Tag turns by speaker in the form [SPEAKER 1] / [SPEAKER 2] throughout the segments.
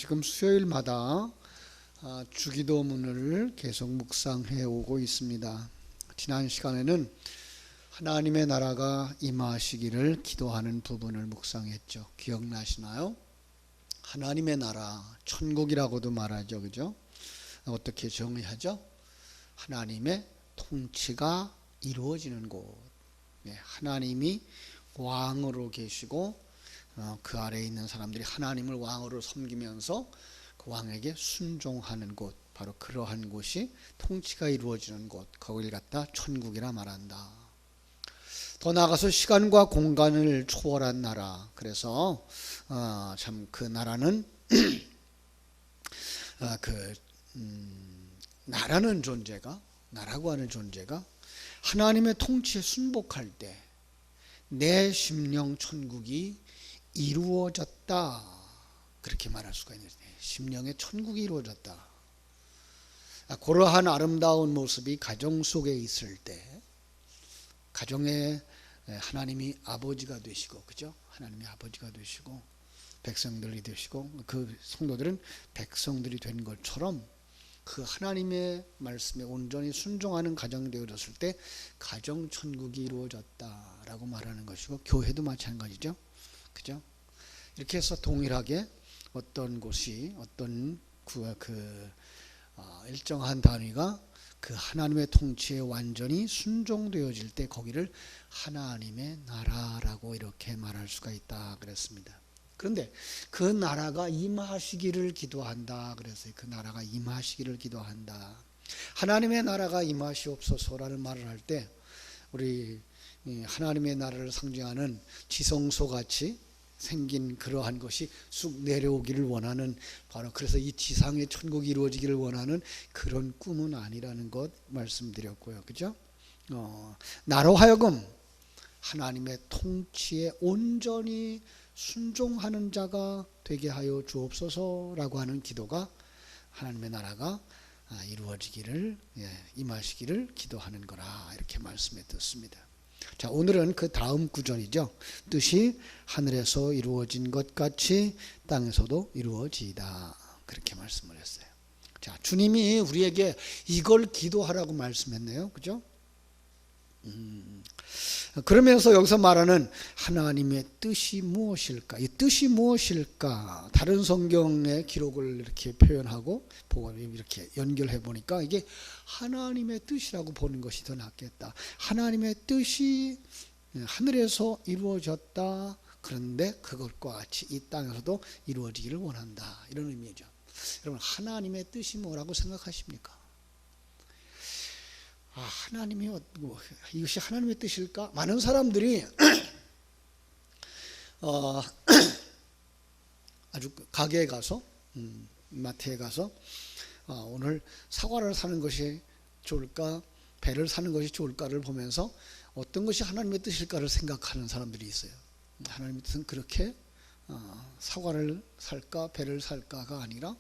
[SPEAKER 1] 지금 수요일마다 주기도문을 계속 묵상해 오고 있습니다. 지난 시간에는 하나님의 나라가 임하시기를 기도하는 부분을 묵상했죠. 기억나시나요? 하나님의 나라, 천국이라고도 말하죠. 그죠? 어떻게 정의하죠? 하나님의 통치가 이루어지는 곳. 하나님이 왕으로 계시고 그 아래에 있는 사람들이 하나님을 왕으로 섬기면서 그 왕에게 순종하는 곳, 바로 그러한 곳이 통치가 이루어지는 곳, 거기를 갖다 천국이라 말한다. 더 나아가서 시간과 공간을 초월한 나라. 그래서 참 그 나라는 나라는 존재가, 나라고 하는 존재가 하나님의 통치에 순복할 때 내 심령 천국이 이루어졌다, 그렇게 말할 수가 있는데, 심령의 천국이 이루어졌다. 그러한 아름다운 모습이 가정 속에 있을 때, 가정에 하나님이 아버지가 되시고, 그죠? 하나님이 아버지가 되시고 백성들이 되시고, 그 성도들은 백성들이 된 것처럼 그 하나님의 말씀에 온전히 순종하는 가정이 되어졌을 때 가정 천국이 이루어졌다라고 말하는 것이고, 교회도 마찬가지죠. 그죠? 이렇게 해서 동일하게 어떤 곳이, 어떤 일정한 단위가 그 하나님의 통치에 완전히 순종되어질 때 거기를 하나님의 나라라고 이렇게 말할 수가 있다 그랬습니다. 그런데 그 나라가 임하시기를 기도한다 그랬어요. 그 나라가 임하시기를 기도한다. 하나님의 나라가 임하시옵소서라는 말을 할 때 우리 하나님의 나라를 상징하는 지성소 같이 생긴 그러한 것이 쑥 내려오기를 원하는, 바로 그래서 이 지상의 천국이 이루어지기를 원하는 그런 꿈은 아니라는 것 말씀드렸고요. 그죠? 나로 하여금 하나님의 통치에 온전히 순종하는 자가 되게 하여 주옵소서라고 하는 기도가 하나님의 나라가 이루어지기를, 임하시기를 기도하는 거라, 이렇게 말씀해 듣습니다. 자, 오늘은 그 다음 구절이죠. 뜻이 하늘에서 이루어진 것 같이 땅에서도 이루어지이다, 그렇게 말씀을 했어요. 자, 주님이 우리에게 이걸 기도하라고 말씀했네요. 그죠? 그러면서 여기서 말하는 하나님의 뜻이 무엇일까? 이 뜻이 무엇일까? 다른 성경의 기록을 이렇게 표현하고 이렇게 연결해 보니까 이게 하나님의 뜻이라고 보는 것이 더 낫겠다. 하나님의 뜻이 하늘에서 이루어졌다. 그런데 그것과 같이 이 땅에서도 이루어지기를 원한다, 이런 의미죠. 여러분, 하나님의 뜻이 뭐라고 생각하십니까? 하나님이 이것이 하나님의 뜻일까? 많은 사람들이 아주 가게에 가서, 마트에 가서 오늘 사과를 사는 것이 좋을까, 배를 사는 것이 좋을까를 보면서 어떤 것이 하나님의 뜻일까를 생각하는 사람들이 있어요. 하나님의 뜻은 그렇게 사과를 살까 배를 살까가 아니라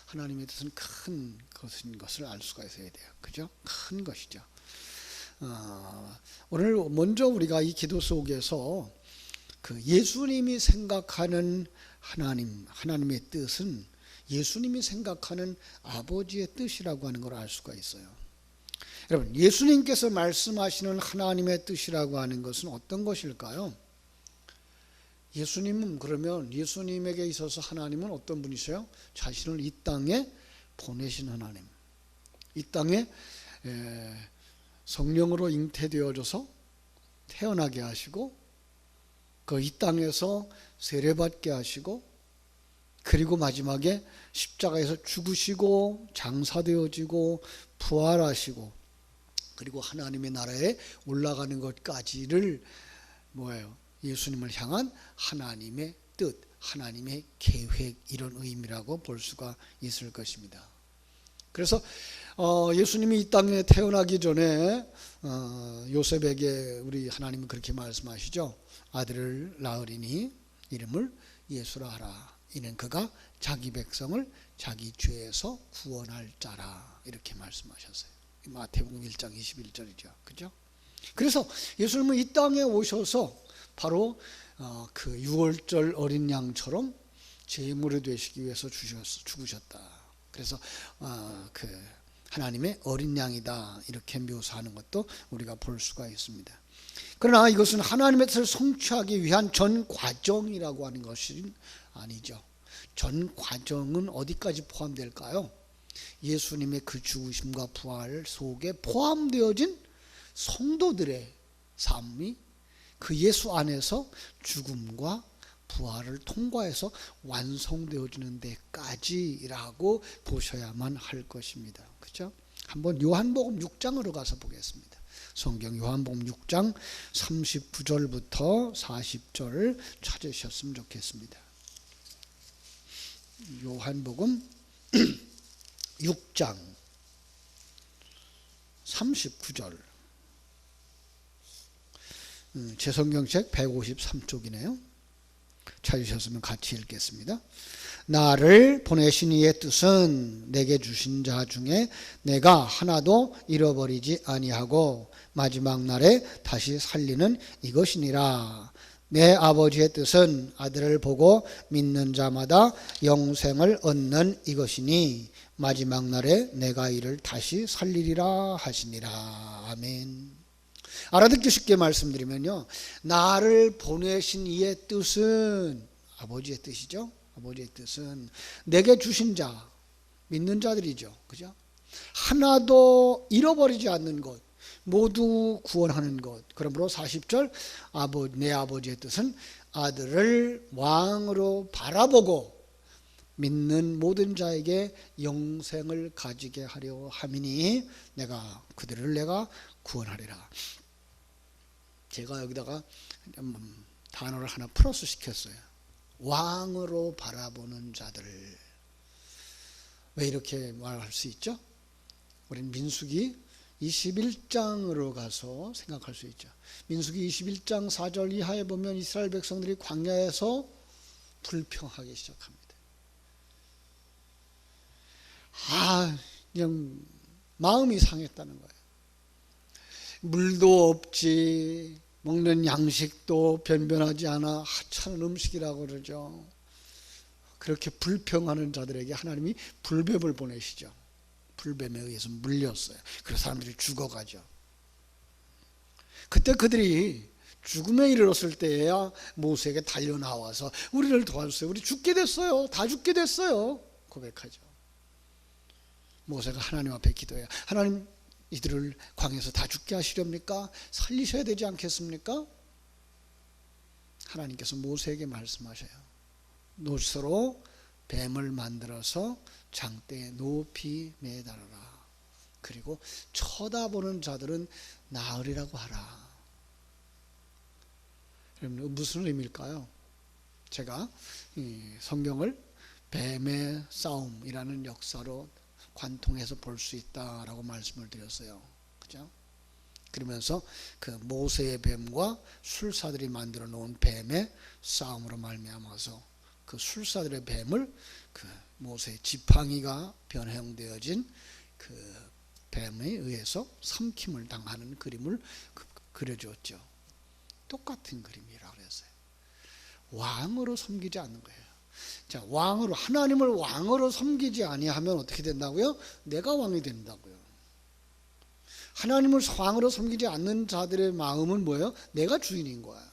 [SPEAKER 1] 하나님의 뜻은 큰 것인 것을 알 수가 있어야 돼요. 그죠? 큰 것이죠. 오늘 먼저 우리가 이 기도 속에서 그 예수님이 생각하는 하나님의 뜻은 예수님이 생각하는 아버지의 뜻이라고 하는 걸 알 수가 있어요. 여러분, 예수님께서 말씀하시는 하나님의 뜻이라고 하는 것은 어떤 것일까요? 예수님은, 그러면 예수님에게 있어서 하나님은 어떤 분이세요? 자신을 이 땅에 보내신 하나님, 이 땅에 성령으로 잉태되어져서 태어나게 하시고, 그 이 땅에서 세례받게 하시고, 그리고 마지막에 십자가에서 죽으시고 장사되어지고 부활하시고, 그리고 하나님의 나라에 올라가는 것까지를 뭐예요? 예수님을 향한 하나님의 뜻, 하나님의 계획, 이런 의미라고 볼 수가 있을 것입니다. 그래서 예수님이 이 땅에 태어나기 전에 요셉에게 우리 하나님은 그렇게 말씀하시죠. 아들을 낳으리니 이름을 예수라 하라. 이는 그가 자기 백성을 자기 죄에서 구원할 자라, 이렇게 말씀하셨어요. 마태복음 1장 21절이죠. 그죠? 그래서 예수님은 이 땅에 오셔서 바로 그 6월절 어린 양처럼 제물이 되시기 위해서 죽으셨다. 그래서 그 하나님의 어린 양이다 이렇게 묘사하는 것도 우리가 볼 수가 있습니다. 그러나 이것은 하나님의 뜻을 성취하기 위한 전 과정이라고 하는 것이 아니죠. 전 과정은 어디까지 포함될까요? 예수님의 그 죽으심과 부활 속에 포함되어진 성도들의 삶이 그 예수 안에서 죽음과 부활을 통과해서 완성되어지는 데까지라고 보셔야만 할 것입니다. 그렇죠? 한번 요한복음 6장으로 가서 보겠습니다. 성경 요한복음 6장 39절부터 40절을 찾으셨으면 좋겠습니다. 요한복음 6장 39절. 제 성경책 153쪽이네요. 찾으셨으면 같이 읽겠습니다. 나를 보내신 이의 뜻은 내게 주신 자 중에 내가 하나도 잃어버리지 아니하고 마지막 날에 다시 살리는 이것이니라. 내 아버지의 뜻은 아들을 보고 믿는 자마다 영생을 얻는 이것이니 마지막 날에 내가 이를 다시 살리리라 하시니라. 아멘. 알아듣기 쉽게 말씀드리면요, 나를 보내신 이의 뜻은 아버지의 뜻이죠. 아버지의 뜻은 내게 주신 자, 믿는 자들이죠. 그죠? 하나도 잃어버리지 않는 것, 모두 구원하는 것. 그러므로 40절, 내 아버지의 뜻은 아들을 왕으로 바라보고 믿는 모든 자에게 영생을 가지게 하려 함이니 그들을 내가 구원하리라. 제가 여기다가 단어를 하나 플러스 시켰어요. 왕으로 바라보는 자들. 왜 이렇게 말할 수 있죠? 우리는 민수기 21장으로 가서 생각할 수 있죠. 민수기 21장 4절 이하에 보면 이스라엘 백성들이 광야에서 불평하기 시작합니다. 그냥 마음이 상했다는 거예요. 물도 없지, 먹는 양식도 변변하지 않아 하찮은 음식이라고 그러죠. 그렇게 불평하는 자들에게 하나님이 불뱀을 보내시죠. 불뱀에 의해서 물렸어요. 그래서 사람들이 죽어가죠. 그때 그들이 죽음에 이르렀을 때에야 모세에게 달려나와서 우리를 도와주세요. 우리 죽게 됐어요. 다 죽게 됐어요. 고백하죠. 모세가 하나님 앞에 기도해요. 하나님, 이들을 광야에서 다 죽게 하시렵니까? 살리셔야 되지 않겠습니까? 하나님께서 모세에게 말씀하셔요. 노스로 뱀을 만들어서 장대에 높이 매달아라. 그리고 쳐다보는 자들은 나으리라고 하라. 여러분, 무슨 의미일까요? 제가 성경을 뱀의 싸움이라는 역사로 관통해서 볼 수 있다라고 말씀을 드렸어요. 그죠? 그러면서 그 모세의 뱀과 술사들이 만들어 놓은 뱀의 싸움으로 말미암아서 그 술사들의 뱀을 그 모세의 지팡이가 변형되어진 그 뱀에 의해서 삼킴을 당하는 그림을 그려줬죠. 똑같은 그림이라고 그랬어요. 왕으로 섬기지 않는 거예요. 자, 하나님을 왕으로 섬기지 아니하면 어떻게 된다고요? 내가 왕이 된다고요. 하나님을 왕으로 섬기지 않는 자들의 마음은 뭐예요? 내가 주인인 거야.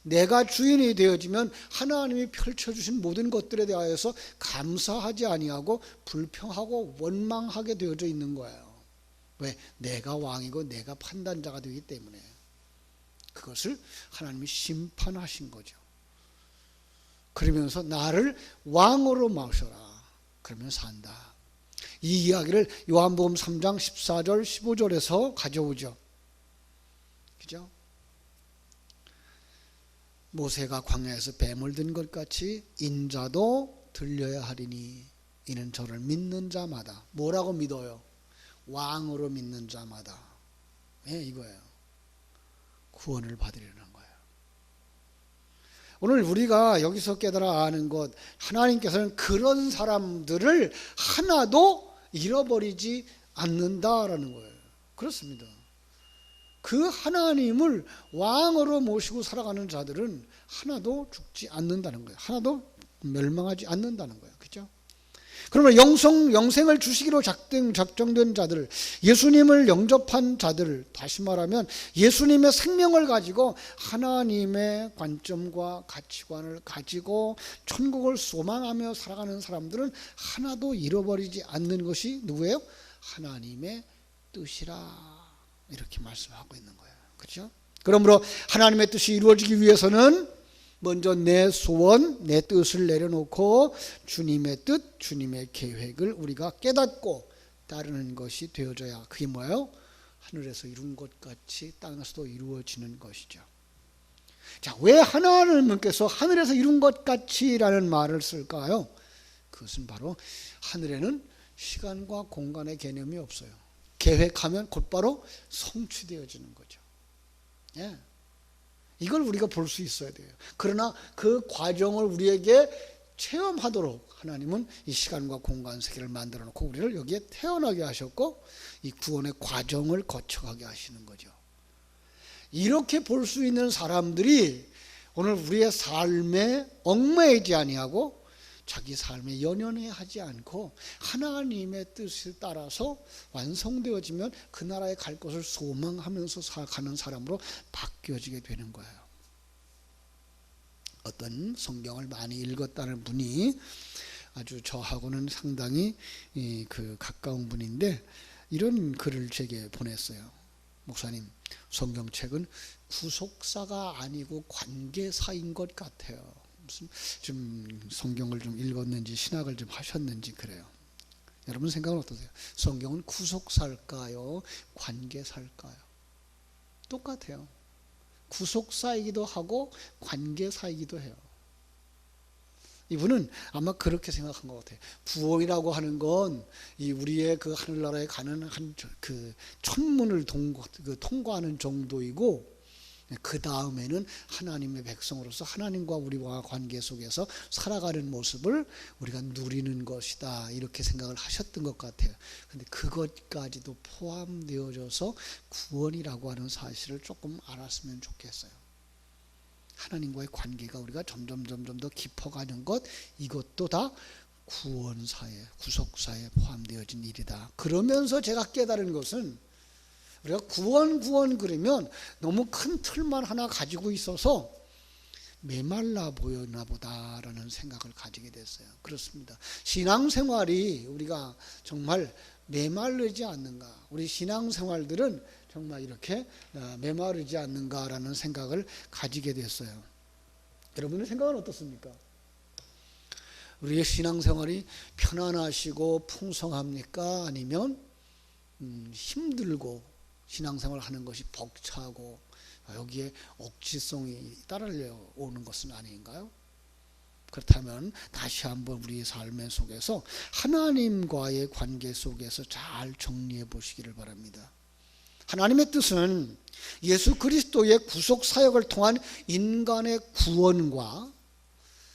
[SPEAKER 1] 내가 주인이 되어지면 하나님이 펼쳐주신 모든 것들에 대하여서 감사하지 아니하고 불평하고 원망하게 되어져 있는 거예요. 왜? 내가 왕이고 내가 판단자가 되기 때문에. 그것을 하나님이 심판하신 거죠. 그러면서 나를 왕으로 모셔라. 그러면 산다. 이 이야기를 요한복음 3장 14절 15절에서 가져오죠. 그죠? 모세가 광야에서 뱀을 든 것 같이 인자도 들려야 하리니 이는 저를 믿는 자마다. 뭐라고 믿어요? 왕으로 믿는 자마다. 이거예요. 구원을 받으려는 거예요. 오늘 우리가 여기서 깨달아 아는 것, 하나님께서는 그런 사람들을 하나도 잃어버리지 않는다라는 거예요. 그렇습니다. 그 하나님을 왕으로 모시고 살아가는 자들은 하나도 죽지 않는다는 거예요. 하나도 멸망하지 않는다는 거예요. 그렇죠? 그러면 영생을 주시기로 작정된 자들, 예수님을 영접한 자들, 다시 말하면 예수님의 생명을 가지고 하나님의 관점과 가치관을 가지고 천국을 소망하며 살아가는 사람들은 하나도 잃어버리지 않는 것이 누구예요? 하나님의 뜻이라 이렇게 말씀하고 있는 거예요. 그렇죠? 그러므로 하나님의 뜻이 이루어지기 위해서는 먼저 내 소원, 내 뜻을 내려놓고 주님의 뜻, 주님의 계획을 우리가 깨닫고 따르는 것이 되어져야, 그게 뭐예요? 하늘에서 이룬 것 같이 땅에서도 이루어지는 것이죠. 자, 왜 하나님께서 하늘에서 이룬 것 같이라는 말을 쓸까요? 그것은 바로 하늘에는 시간과 공간의 개념이 없어요. 계획하면 곧바로 성취되어지는 거죠. 예. 이걸 우리가 볼 수 있어야 돼요. 그러나 그 과정을 우리에게 체험하도록 하나님은 이 시간과 공간 세계를 만들어 놓고 우리를 여기에 태어나게 하셨고 이 구원의 과정을 거쳐가게 하시는 거죠. 이렇게 볼 수 있는 사람들이 오늘 우리의 삶에 얽매이지 아니하고 자기 삶에 연연해하지 않고 하나님의 뜻에 따라서 완성되어지면 그 나라에 갈 것을 소망하면서 살아가는 사람으로 바뀌어지게 되는 거예요. 어떤 성경을 많이 읽었다는 분이 아주 저하고는 상당히 가까운 분인데 이런 글을 제게 보냈어요. 목사님, 성경책은 구속사가 아니고 관계사인 것 같아요. 무슨 좀 성경을 좀 읽었는지 신학을 좀 하셨는지 그래요. 여러분 생각은 어떠세요? 성경은 구속사일까요? 관계사일까요? 똑같아요. 구속사이기도 하고 관계사이기도 해요. 이분은 아마 그렇게 생각한 것 같아요. 구원이라고 하는 건 이 우리의 그 하늘나라에 가는 그 천문을 통과하는 정도이고, 그 다음에는 하나님의 백성으로서 하나님과 우리와 관계 속에서 살아가는 모습을 우리가 누리는 것이다, 이렇게 생각을 하셨던 것 같아요. 그런데 그것까지도 포함되어져서 구원이라고 하는 사실을 조금 알았으면 좋겠어요. 하나님과의 관계가 우리가 점점 더 깊어가는 것, 이것도 다 구원사에, 구속사에 포함되어진 일이다. 그러면서 제가 깨달은 것은 우리가 구원 그러면 너무 큰 틀만 하나 가지고 있어서 메말라 보였나 보다라는 생각을 가지게 됐어요. 그렇습니다. 신앙생활이 우리가 정말 메마르지 않는가, 우리 신앙생활들은 정말 이렇게 메마르지 않는가라는 생각을 가지게 됐어요. 여러분의 생각은 어떻습니까? 우리의 신앙생활이 편안하시고 풍성합니까? 아니면 힘들고 신앙생활 하는 것이 벅차고 여기에 억지성이 따라오는 것은 아닌가요? 그렇다면 다시 한번 우리 삶의 속에서 하나님과의 관계 속에서 잘 정리해 보시기를 바랍니다. 하나님의 뜻은 예수 그리스도의 구속 사역을 통한 인간의 구원과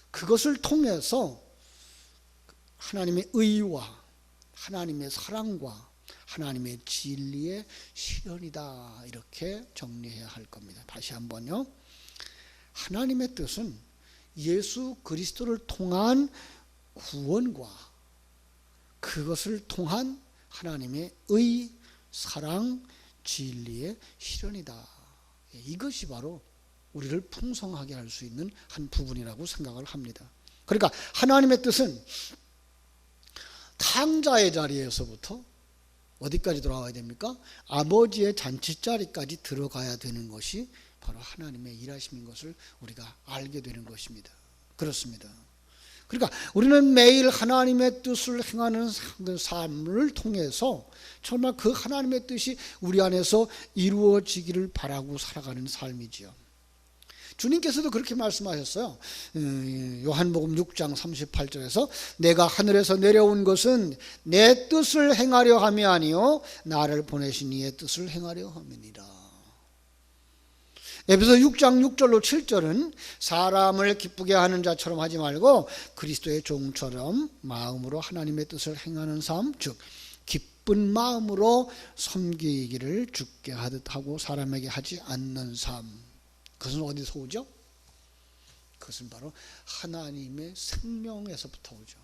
[SPEAKER 1] 그것을 통해서 하나님의 의와 하나님의 사랑과 하나님의 진리의 실현이다, 이렇게 정리해야 할 겁니다. 다시 한번요. 하나님의 뜻은 예수 그리스도를 통한 구원과 그것을 통한 하나님의 의, 사랑, 진리의 실현이다. 이것이 바로 우리를 풍성하게 할 수 있는 한 부분이라고 생각을 합니다. 그러니까 하나님의 뜻은 탕자의 자리에서부터 어디까지 돌아가야 됩니까? 아버지의 잔치자리까지 들어가야 되는 것이 바로 하나님의 일하심인 것을 우리가 알게 되는 것입니다. 그렇습니다. 그러니까 우리는 매일 하나님의 뜻을 행하는 삶을 통해서 정말 그 하나님의 뜻이 우리 안에서 이루어지기를 바라고 살아가는 삶이지요. 주님께서도 그렇게 말씀하셨어요. 요한복음 6장 38절에서 내가 하늘에서 내려온 것은 내 뜻을 행하려 함이 아니요 나를 보내신 이의 뜻을 행하려 함이니라. 에베소 6장 6절로 7절은 사람을 기쁘게 하는 자처럼 하지 말고 그리스도의 종처럼 마음으로 하나님의 뜻을 행하는 삶, 즉 기쁜 마음으로 섬기기를 주께 하듯 하고 사람에게 하지 않는 삶. 그것은 어디서 오죠? 그것은 바로 하나님의 생명에서부터 오죠.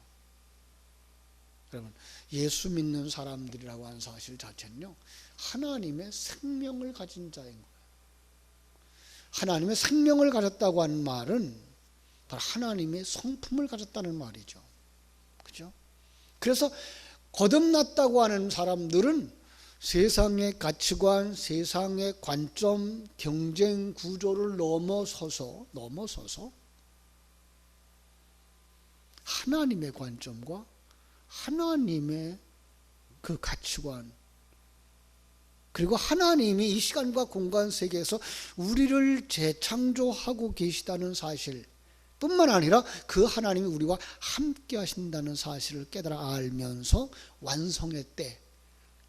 [SPEAKER 1] 여러분, 예수 믿는 사람들이라고 하는 사실 자체는요, 하나님의 생명을 가진 자인 거예요. 하나님의 생명을 가졌다고 하는 말은 바로 하나님의 성품을 가졌다는 말이죠. 그죠? 그래서 거듭났다고 하는 사람들은 세상의 가치관, 세상의 관점, 경쟁 구조를 넘어서서 하나님의 관점과 하나님의 그 가치관, 그리고 하나님이 이 시간과 공간 세계에서 우리를 재창조하고 계시다는 사실 뿐만 아니라 그 하나님이 우리와 함께 하신다는 사실을 깨달아 알면서 완성의 때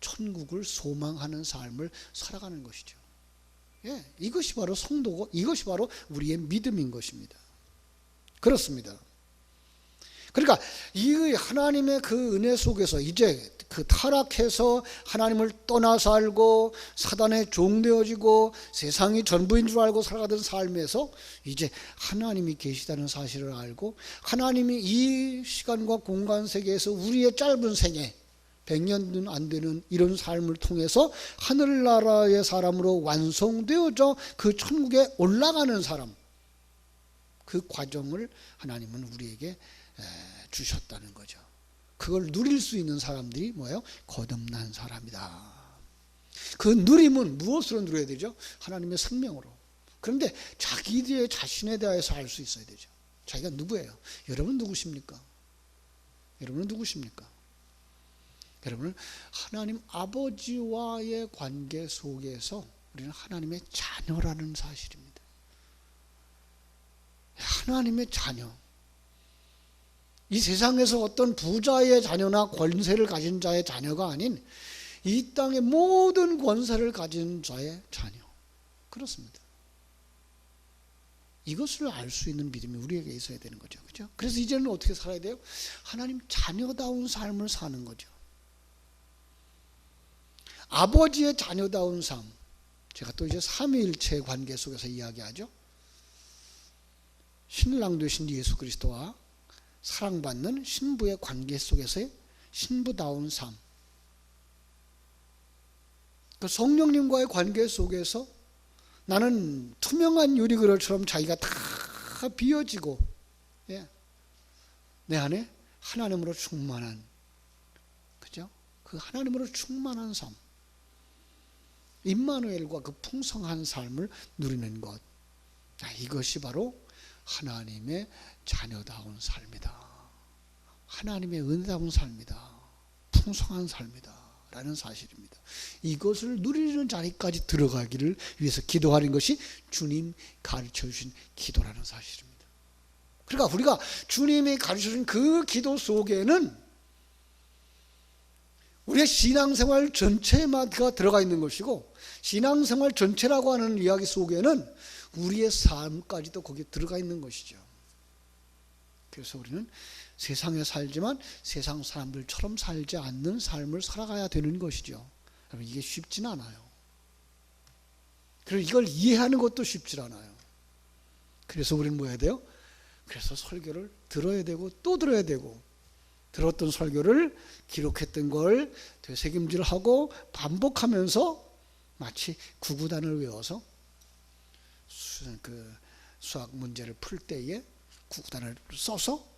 [SPEAKER 1] 천국을 소망하는 삶을 살아가는 것이죠. 예, 이것이 바로 성도고 이것이 바로 우리의 믿음인 것입니다. 그렇습니다. 그러니까 이 하나님의 그 은혜 속에서 이제 그 타락해서 하나님을 떠나 살고 사단에 종되어지고 세상이 전부인 줄 알고 살아가던 삶에서 이제 하나님이 계시다는 사실을 알고 하나님이 이 시간과 공간 세계에서 우리의 짧은 생애 100년도 안 되는 이런 삶을 통해서 하늘나라의 사람으로 완성되어져 그 천국에 올라가는 사람, 그 과정을 하나님은 우리에게 주셨다는 거죠. 그걸 누릴 수 있는 사람들이 뭐예요? 거듭난 사람이다. 그 누림은 무엇으로 누려야 되죠? 하나님의 생명으로. 그런데 자기의 자신에 대해서 알 수 있어야 되죠. 자기가 누구예요? 여러분 누구십니까? 여러분은 누구십니까? 여러분은 하나님 아버지와의 관계 속에서 우리는 하나님의 자녀라는 사실입니다. 하나님의 자녀. 이 세상에서 어떤 부자의 자녀나 권세를 가진 자의 자녀가 아닌 이 땅의 모든 권세를 가진 자의 자녀. 그렇습니다. 이것을 알 수 있는 믿음이 우리에게 있어야 되는 거죠. 그죠? 그래서 이제는 어떻게 살아야 돼요? 하나님 자녀다운 삶을 사는 거죠. 아버지의 자녀다운 삶. 제가 또 이제 삼위일체 관계 속에서 이야기하죠. 신랑 되신 예수 그리스도와 사랑받는 신부의 관계 속에서의 신부다운 삶. 그 성령님과의 관계 속에서 나는 투명한 유리그릇처럼 자기가 다 비어지고, 예, 내 안에 하나님으로 충만한, 그죠? 그 하나님으로 충만한 삶. 임마누엘과 그 풍성한 삶을 누리는 것. 이것이 바로 하나님의 자녀다운 삶이다. 하나님의 은혜다운 삶이다. 풍성한 삶이다. 라는 사실입니다. 이것을 누리는 자리까지 들어가기를 위해서 기도하는 것이 주님 가르쳐 주신 기도라는 사실입니다. 그러니까 우리가 주님이 가르쳐 주신 그 기도 속에는 우리의 신앙생활 전체가 들어가 있는 것이고, 신앙생활 전체라고 하는 이야기 속에는 우리의 삶까지도 거기에 들어가 있는 것이죠. 그래서 우리는 세상에 살지만 세상 사람들처럼 살지 않는 삶을 살아가야 되는 것이죠. 여러분, 이게 쉽진 않아요. 그리고 이걸 이해하는 것도 쉽지 않아요. 그래서 우리는 뭐 해야 돼요? 그래서 설교를 들어야 되고 또 들어야 되고, 들었던 설교를 기록했던 걸 되새김질하고 반복하면서 마치 구구단을 외워서 그 수학 문제를 풀 때에 구구단을 써서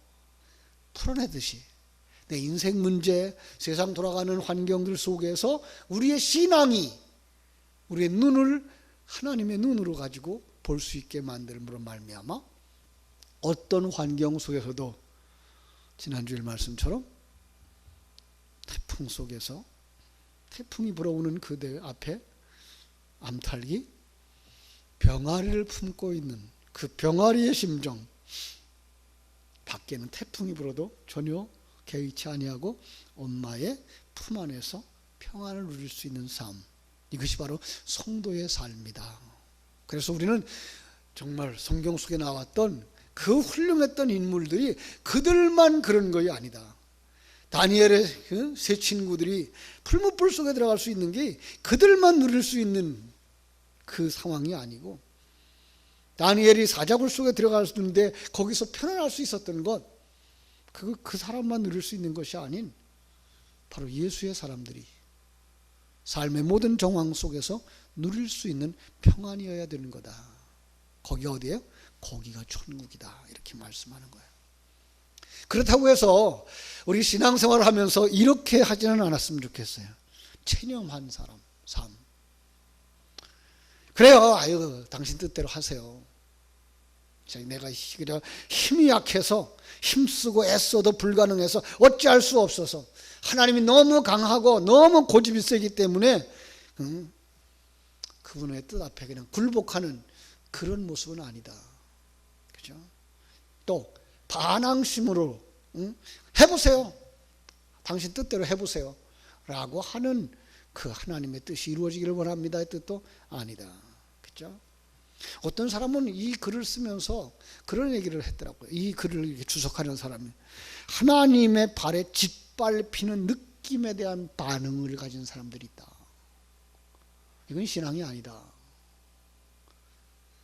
[SPEAKER 1] 풀어내듯이 내 인생 문제, 세상 돌아가는 환경들 속에서 우리의 신앙이 우리의 눈을 하나님의 눈으로 가지고 볼 수 있게 만들므로 말미암아 어떤 환경 속에서도 지난주일 말씀처럼 태풍 속에서 태풍이 불어오는 그대 앞에 암탉이 병아리를 품고 있는 그 병아리의 심정, 밖에는 태풍이 불어도 전혀 개의치 아니하고 엄마의 품 안에서 평안을 누릴 수 있는 삶, 이것이 바로 성도의 삶이다. 그래서 우리는 정말 성경 속에 나왔던 그 훌륭했던 인물들이 그들만 그런 것이 아니다. 다니엘의 그 세 친구들이 풀무불 속에 들어갈 수 있는 게 그들만 누릴 수 있는 그 상황이 아니고, 다니엘이 사자굴 속에 들어갔는데 거기서 편안할 수 있었던 것, 그 사람만 누릴 수 있는 것이 아닌 바로 예수의 사람들이 삶의 모든 정황 속에서 누릴 수 있는 평안이어야 되는 거다. 거기가 어디예요? 거기가 천국이다. 이렇게 말씀하는 거예요. 그렇다고 해서 우리 신앙생활을 하면서 이렇게 하지는 않았으면 좋겠어요. 체념한 사람, 삶. 그래요. 아유, 당신 뜻대로 하세요. 내가 힘이 약해서 힘쓰고 애써도 불가능해서 어찌할 수 없어서 하나님이 너무 강하고 너무 고집이 세기 때문에 그분의 뜻 앞에 그냥 굴복하는 그런 모습은 아니다. 그죠? 또 반항심으로 해보세요. 당신 뜻대로 해보세요. 라고 하는 그 하나님의 뜻이 이루어지기를 원합니다의 뜻도 아니다. 그죠? 어떤 사람은 이 글을 쓰면서 그런 얘기를 했더라고요. 이 글을 이렇게 주석하는 사람이 하나님의 발에 짓밟히는 느낌에 대한 반응을 가진 사람들이 있다. 이건 신앙이 아니다.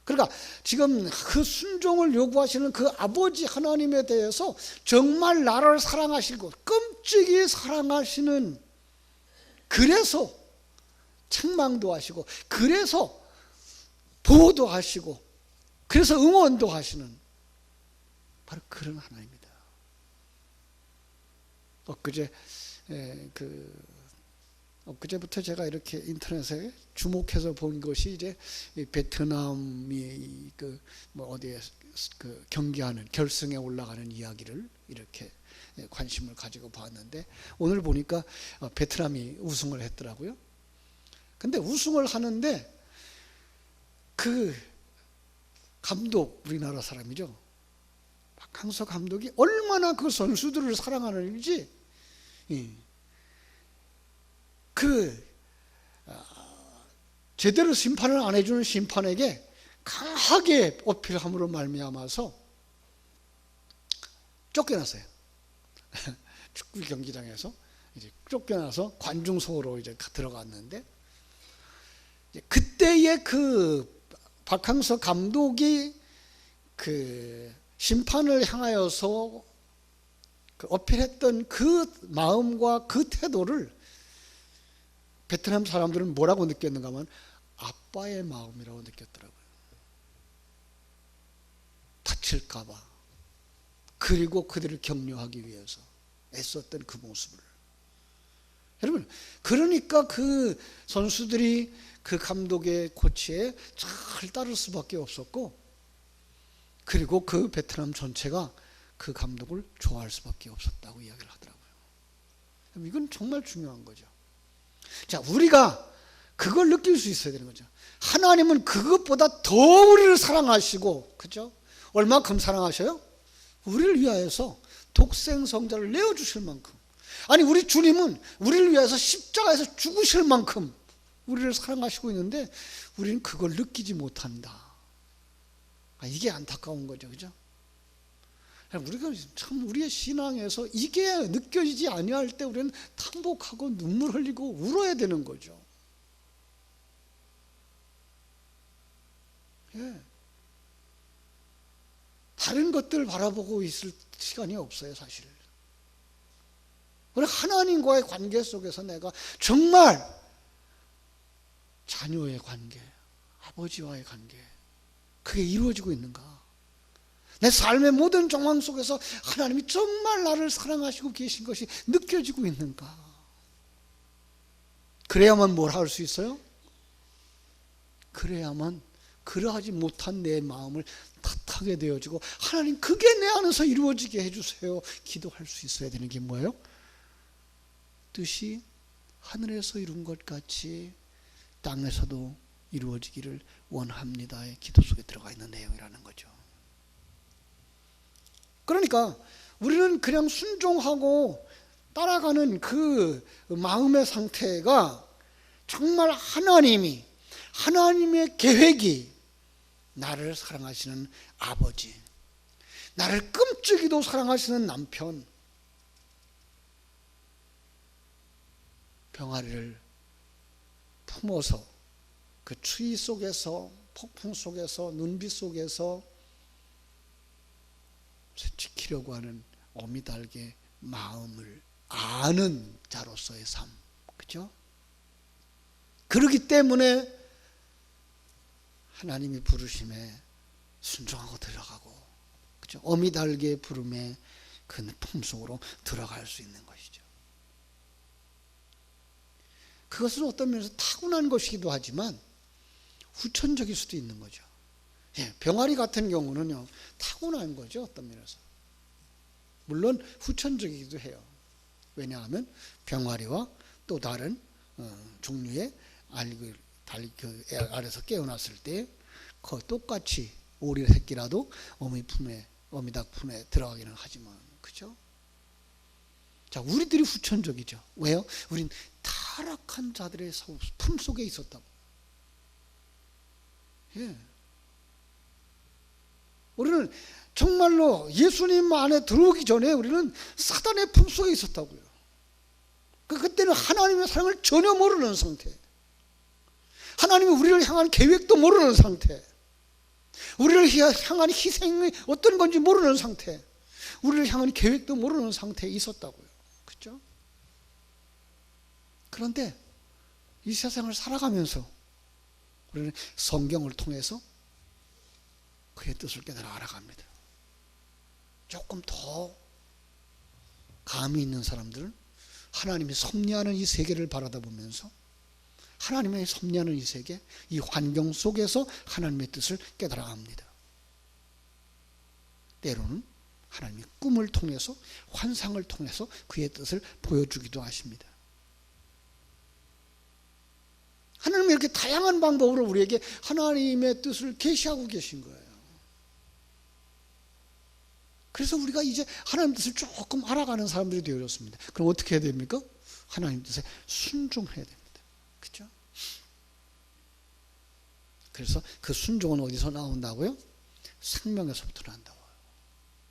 [SPEAKER 1] 그러니까 지금 그 순종을 요구하시는 그 아버지 하나님에 대해서 정말 나를 사랑하시고 끔찍이 사랑하시는, 그래서 책망도 하시고 그래서 보호도 하시고 그래서 응원도 하시는 바로 그런 하나님입니다. 엊그제부터 제가 이렇게 인터넷에 주목해서 본 것이 이제 베트남이 어디에 경기하는 결승에 올라가는 이야기를 이렇게 관심을 가지고 봤는데, 오늘 보니까 베트남이 우승을 했더라고요. 근데 우승을 하는데 그 감독, 우리나라 사람이죠. 박항서 감독이 얼마나 그 선수들을 사랑하는지, 제대로 심판을 안 해주는 심판에게 강하게 어필함으로 말미암아서 쫓겨났어요. 축구 경기장에서 이제 쫓겨나서 관중석으로 이제 들어갔는데, 그때의 그 박항서 감독이 그 심판을 향하여서 어필했던 그 마음과 그 태도를 베트남 사람들은 뭐라고 느꼈는가 하면 아빠의 마음이라고 느꼈더라고요. 다칠까 봐, 그리고 그들을 격려하기 위해서 애썼던 그 모습을. 여러분, 그러니까 그 선수들이 그 감독의 코치에 잘 따를 수밖에 없었고, 그리고 그 베트남 전체가 그 감독을 좋아할 수밖에 없었다고 이야기를 하더라고요. 이건 정말 중요한 거죠. 자, 우리가 그걸 느낄 수 있어야 되는 거죠. 하나님은 그것보다 더 우리를 사랑하시고, 그죠? 얼마큼 사랑하셔요? 우리를 위하여서 독생성자를 내어주실 만큼, 아니 우리 주님은 우리를 위해서 십자가에서 죽으실 만큼 우리를 사랑하시고 있는데 우리는 그걸 느끼지 못한다. 이게 안타까운 거죠. 그죠? 우리가 참 우리의 신앙에서 이게 느껴지지 아니할 때 우리는 탐복하고 눈물 흘리고 울어야 되는 거죠. 예. 다른 것들 바라보고 있을 시간이 없어요, 사실. 우리 하나님과의 관계 속에서 내가 정말 자녀의 관계, 아버지와의 관계, 그게 이루어지고 있는가? 내 삶의 모든 정황 속에서 하나님이 정말 나를 사랑하시고 계신 것이 느껴지고 있는가? 그래야만 뭘 할 수 있어요? 그래야만 그러하지 못한 내 마음을 탓하게 되어지고, 하나님 그게 내 안에서 이루어지게 해주세요 기도할 수 있어야 되는 게 뭐예요? 뜻이 하늘에서 이룬 것 같이 땅에서도 이루어지기를 원합니다의 기도 속에 들어가 있는 내용이라는 거죠. 그러니까 우리는 그냥 순종하고 따라가는 그 마음의 상태가 정말 하나님의 계획이 나를 사랑하시는 아버지, 나를 끔찍이도 사랑하시는 남편, 병아리를 품어서 그 추위 속에서 폭풍 속에서, 눈빛 속에서 지키려고 하는 어미달기의 마음을 아는 자로서의 삶, 그죠? 그렇기 때문에 하나님이 부르심에 순종하고 들어가고, 그죠? 어미달기의 부름에 그 품속으로 들어갈 수 있는 것이죠. 그것은 어떤 면에서 타고난 것이기도 하지만 후천적일 수도 있는 거죠. 예, 병아리 같은 경우는요, 타고난 거죠, 어떤 면에서. 물론 후천적이기도 해요. 왜냐하면 병아리와 또 다른 종류의 알에서 깨어났을 때 똑같이 오리 새끼라도 어미닭 품에 들어가기는 하지만, 그죠? 자, 우리들이 후천적이죠. 왜요? 우린 타락한 자들의 품 속에 있었다고. 예. 우리는 정말로 예수님 안에 들어오기 전에 우리는 사단의 품 속에 있었다고요. 그때는 하나님의 사랑을 전혀 모르는 상태, 하나님이 우리를 향한 계획도 모르는 상태, 우리를 향한 희생이 어떤 건지 모르는 상태, 우리를 향한 계획도 모르는 상태에 있었다고요. 그렇죠? 그런데 이 세상을 살아가면서 우리는 성경을 통해서 그의 뜻을 깨달아 알아갑니다. 조금 더 감이 있는 사람들은 하나님이 섭리하는 이 세계를 바라다 보면서 하나님의 섭리하는 이 세계, 이 환경 속에서 하나님의 뜻을 깨달아 갑니다. 때로는 하나님이 꿈을 통해서, 환상을 통해서 그의 뜻을 보여주기도 하십니다. 하나님이 이렇게 다양한 방법으로 우리에게 하나님의 뜻을 계시하고 계신 거예요. 그래서 우리가 이제 하나님 뜻을 조금 알아가는 사람들이 되어졌습니다. 그럼 어떻게 해야 됩니까? 하나님 뜻에 순종해야 됩니다. 그렇죠? 그래서 그 순종은 어디서 나온다고요? 생명에서부터 난다고요.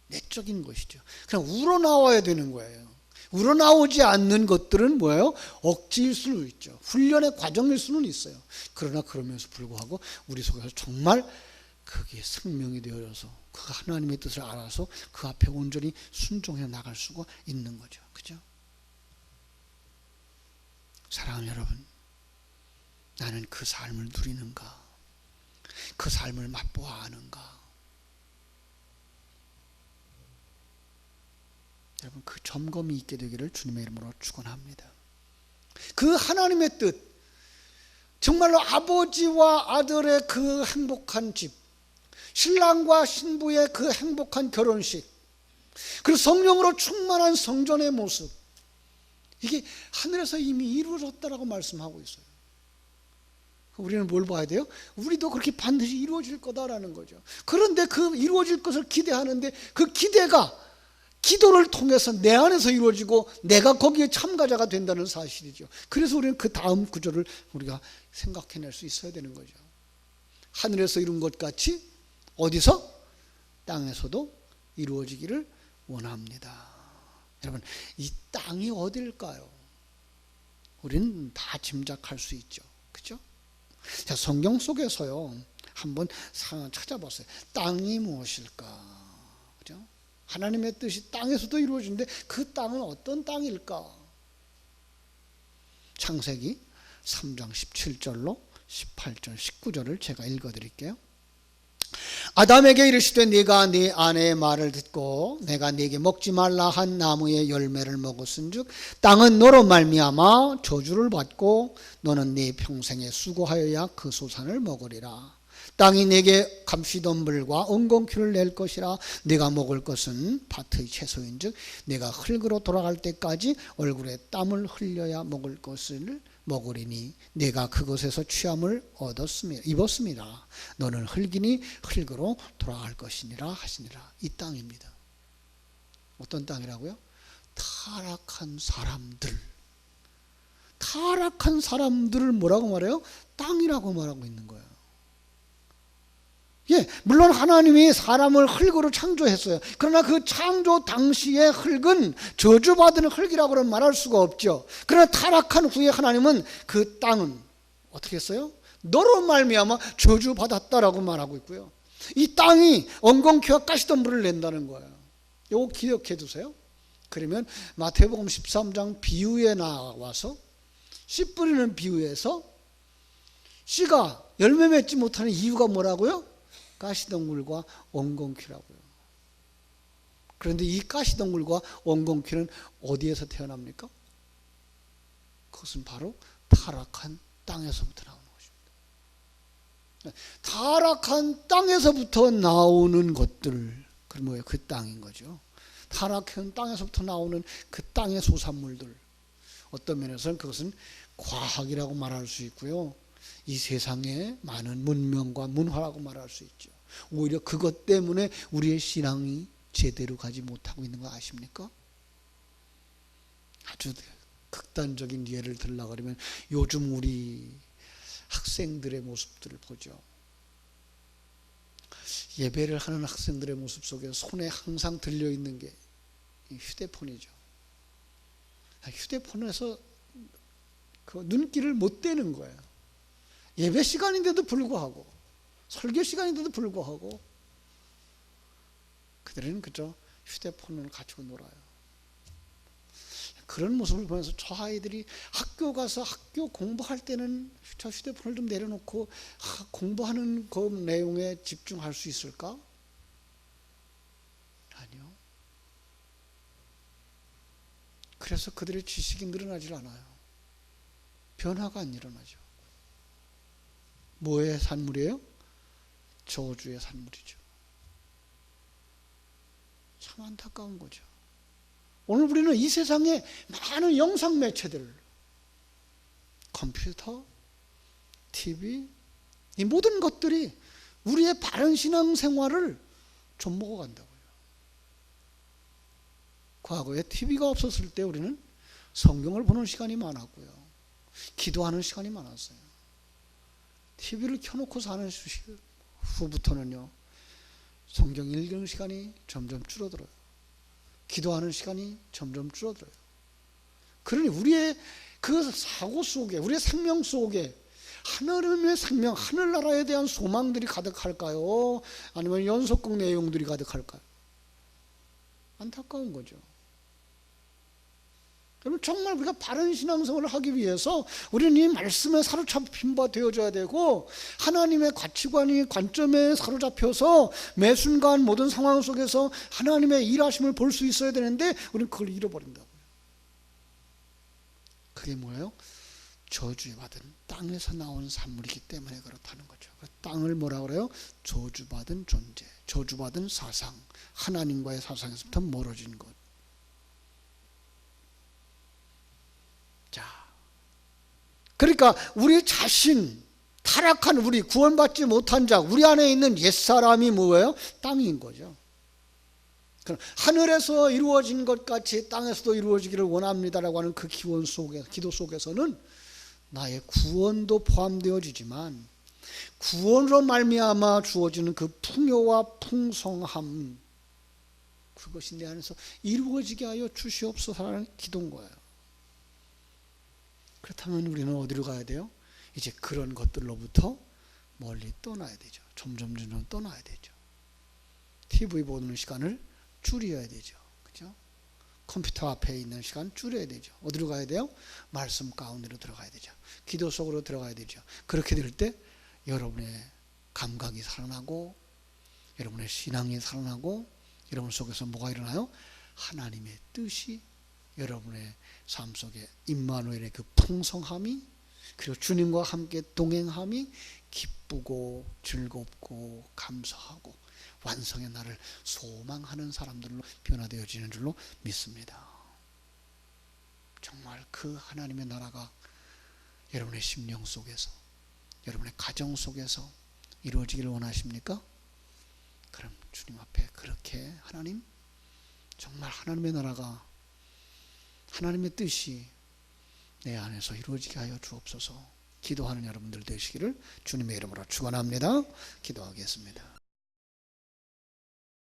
[SPEAKER 1] 내적인 것이죠. 그냥 우러나와야 되는 거예요. 우러나오지 않는 것들은 뭐예요? 억지일 수는 있죠. 훈련의 과정일 수는 있어요. 그러나 그러면서 불구하고 우리 속에서 정말 그게 생명이 되어져서 그 하나님의 뜻을 알아서 그 앞에 온전히 순종해 나갈 수가 있는 거죠. 그죠? 사랑하는 여러분, 나는 그 삶을 누리는가? 그 삶을 맛보아 아는가? 여러분, 그 점검이 있게 되기를 주님의 이름으로 축원합니다. 그 하나님의 뜻, 정말로 아버지와 아들의 그 행복한 집, 신랑과 신부의 그 행복한 결혼식, 그리고 성령으로 충만한 성전의 모습, 이게 하늘에서 이미 이루어졌다라고 말씀하고 있어요. 우리는 뭘 봐야 돼요? 우리도 그렇게 반드시 이루어질 거다라는 거죠. 그런데 그 이루어질 것을 기대하는데 그 기대가 기도를 통해서 내 안에서 이루어지고 내가 거기에 참가자가 된다는 사실이죠. 그래서 우리는 그 다음 구절을 우리가 생각해낼 수 있어야 되는 거죠. 하늘에서 이룬 것 같이 어디서? 땅에서도 이루어지기를 원합니다. 여러분, 이 땅이 어딜까요? 우리는 다 짐작할 수 있죠. 그죠? 자, 성경 속에서요, 한번 찾아봤어요. 땅이 무엇일까? 그죠? 하나님의 뜻이 땅에서도 이루어지는데 그 땅은 어떤 땅일까? 창세기 3장 17절로 18절, 19절을 제가 읽어드릴게요. 아담에게 이르시되 네가 네 아내의 말을 듣고 내가 네게 먹지 말라 한 나무의 열매를 먹었은즉 땅은 너로 말미암아 저주를 받고 너는 네 평생에 수고하여야 그 소산을 먹으리라. 땅이 내게 감시덤불과 엉겅퀴를 낼 것이라. 네가 먹을 것은 밭의 채소인즉 내가 흙으로 돌아갈 때까지 얼굴에 땀을 흘려야 먹을 것을 먹으리니 내가 그것에서 취함을 입었음이라. 너는 흙이니 흙으로 돌아갈 것이니라 하시니라. 이 땅입니다. 어떤 땅이라고요? 타락한 사람들을 뭐라고 말해요? 땅이라고 말하고 있는 거예요. 예, 물론 하나님이 사람을 흙으로 창조했어요. 그러나 그 창조 당시의 흙은 저주받은 흙이라고는 말할 수가 없죠. 그러나 타락한 후에 하나님은 그 땅은 어떻게 했어요? 너로 말미암아 저주받았다라고 말하고 있고요. 이 땅이 엉겅퀴와 가시덤불을 낸다는 거예요. 이거 기억해 두세요. 그러면 마태복음 13장 비유에 나와서 씨 뿌리는 비유에서 씨가 열매 맺지 못하는 이유가 뭐라고요? 가시덩굴과 엉겅퀴라고요. 그런데 이 가시덩굴과 엉겅퀴는 어디에서 태어납니까? 그것은 바로 타락한 땅에서부터 나오는 것입니다. 타락한 땅에서부터 나오는 것들, 그 뭐예요? 그 땅인 거죠. 타락한 땅에서부터 나오는 그 땅의 소산물들, 어떤 면에서는 그것은 과학이라고 말할 수 있고요. 이 세상의 많은 문명과 문화라고 말할 수 있죠. 오히려 그것 때문에 우리의 신앙이 제대로 가지 못하고 있는 거 아십니까? 아주 극단적인 예를 들려고 그러면 요즘 우리 학생들의 모습들을 보죠. 예배를 하는 학생들의 모습 속에 손에 항상 들려있는 게 휴대폰이죠. 휴대폰에서 그 눈길을 못 떼는 거예요. 예배 시간인데도 불구하고, 설교 시간인데도 불구하고 그들은 그저 휴대폰을 가지고 놀아요. 그런 모습을 보면서 저 아이들이 학교 가서 학교 공부할 때는 저 휴대폰을 좀 내려놓고 공부하는 그 내용에 집중할 수 있을까? 아니요. 그래서 그들의 지식이 늘어나질 않아요. 변화가 안 일어나죠. 뭐의 산물이에요? 저주의 산물이죠. 참 안타까운 거죠. 오늘 우리는 이 세상에 많은 영상 매체들, 컴퓨터, TV, 이 모든 것들이 우리의 바른 신앙생활을 좀 먹어간다고요. 과거에 TV가 없었을 때 우리는 성경을 보는 시간이 많았고요. 기도하는 시간이 많았어요. TV를 켜놓고 사는 후부터는요, 성경 읽는 시간이 점점 줄어들어요. 기도하는 시간이 점점 줄어들어요. 그러니 우리의 그 사고 속에, 우리의 생명 속에 하나님의 생명, 하늘나라에 대한 소망들이 가득할까요? 아니면 연속극 내용들이 가득할까요? 안타까운 거죠. 그러면 정말 우리가 바른 신앙생활을 하기 위해서 우리는 이 말씀에 사로잡힌 바 되어져야 되고, 하나님의 가치관이 관점에 사로잡혀서 매 순간 모든 상황 속에서 하나님의 일하심을 볼 수 있어야 되는데 우리는 그걸 잃어버린다고요. 그게 뭐예요? 저주받은 땅에서 나온 산물이기 때문에 그렇다는 거죠. 땅을 뭐라 그래요? 저주받은 존재, 저주받은 사상, 하나님과의 사상에서부터 멀어진 것. 자, 그러니까 우리 자신, 타락한 우리, 구원받지 못한 자, 우리 안에 있는 옛사람이 뭐예요? 땅인 거죠. 하늘에서 이루어진 것 같이 땅에서도 이루어지기를 원합니다라고 하는 그 기원 속에, 기도 속에서는 나의 구원도 포함되어지지만, 구원으로 말미암아 주어지는 그 풍요와 풍성함, 그것이 내 안에서 이루어지게 하여 주시옵소서라는 기도인 거예요. 그렇다면 우리는 어디로 가야 돼요? 이제 그런 것들로부터 멀리 떠나야 되죠. 점점 떠나야 되죠. TV 보는 시간을 줄여야 되죠. 그죠? 컴퓨터 앞에 있는 시간 줄여야 되죠. 어디로 가야 돼요? 말씀 가운데로 들어가야 되죠. 기도 속으로 들어가야 되죠. 그렇게 될 때 여러분의 감각이 살아나고, 여러분의 신앙이 살아나고, 여러분 속에서 뭐가 일어나요? 하나님의 뜻이 여러분의 삶 속에 임마누엘의 그 풍성함이, 그리고 주님과 함께 동행함이 기쁘고 즐겁고 감사하고 완성의 날을 소망하는 사람들로 변화되어지는 줄로 믿습니다. 정말 그 하나님의 나라가 여러분의 심령 속에서, 여러분의 가정 속에서 이루어지기를 원하십니까? 그럼 주님 앞에 그렇게 하나님, 정말 하나님의 나라가, 하나님의 뜻이 내 안에서 이루어지게 하여 주옵소서. 기도하는 여러분들 되시기를 주님의 이름으로 축원합니다. 기도하겠습니다.